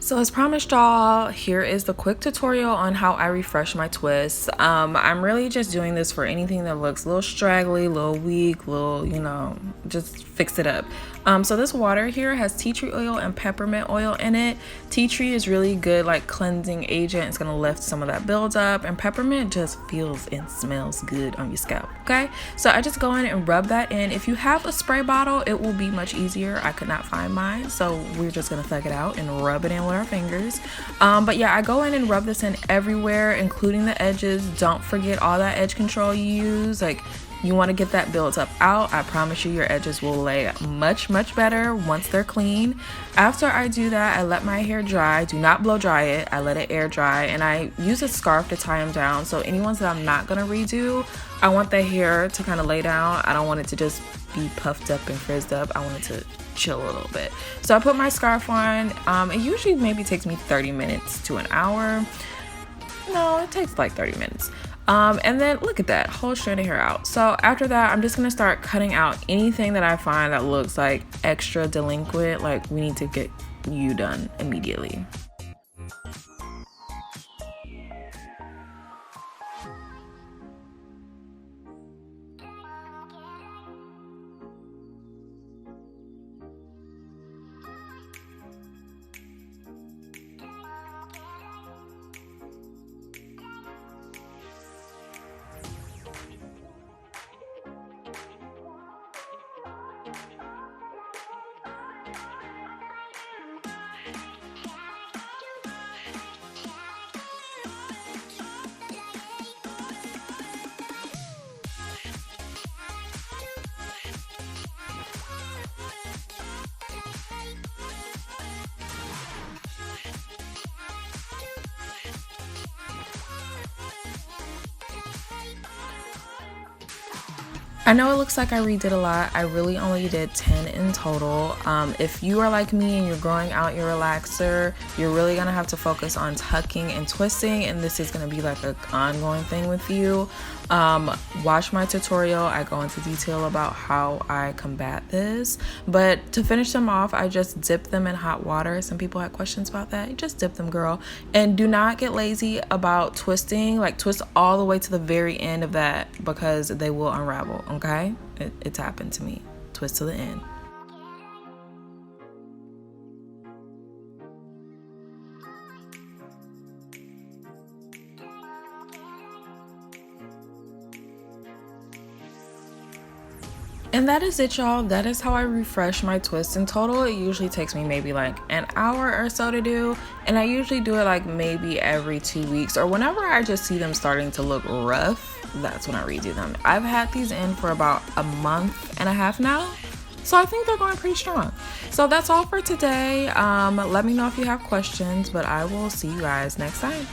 So as promised y'all, here is the quick tutorial on how I refresh my twists. I'm really just doing this for anything that looks a little straggly, a little weak, little, just fix it up. So this water here has tea tree oil and peppermint oil in it. Tea tree is really good like cleansing agent. It's gonna lift some of that buildup, and peppermint just feels and smells good on your scalp, okay? So I just go in and rub that in. If you have a spray bottle, it will be much easier. I could not find mine, so we're just gonna thug it out and rub it in with our fingers. But yeah, I go in and rub this in everywhere, including the edges. Don't forget all that edge control you use. Like, you want to get that buildup out. I promise you your edges will lay much better once they're clean. After I do that, I let my hair dry. Do not blow dry it. I let it air dry, and I use a scarf to tie them down. So any ones that I'm not gonna redo, I want the hair to kind of lay down. I don't want it to just be puffed up and frizzed up. I want it to chill a little bit. So I put my scarf on. It usually maybe takes me 30 minutes to an hour. No, it takes like 30 minutes. And then look at that whole strand of hair out. So after that, I'm just gonna start cutting out anything that I find that looks like extra delinquent, like we need to get you done immediately. I know it looks like I redid a lot. I really only did 10 in total. If you are like me and you're growing out your relaxer, you're really gonna have to focus on tucking and twisting, and this is gonna be like an ongoing thing with you. Watch my tutorial. I go into detail about how I combat this, but to finish them off, I just dip them in hot water. Some people had questions about that. You just dip them, girl, and do not get lazy about twisting. Like, twist all the way to the very end of that, because they will unravel. Okay, it's happened to me. Twist to the end. And that is it, y'all. That is how I refresh my twists. In total, it usually takes me maybe like an hour or so to do, and I usually do it like maybe every 2 weeks, or whenever I just see them starting to look rough, that's when I redo them. I've had these in for about a month and a half now, so I think they're going pretty strong. So that's all for today. Let me know if you have questions, but I will see you guys next time.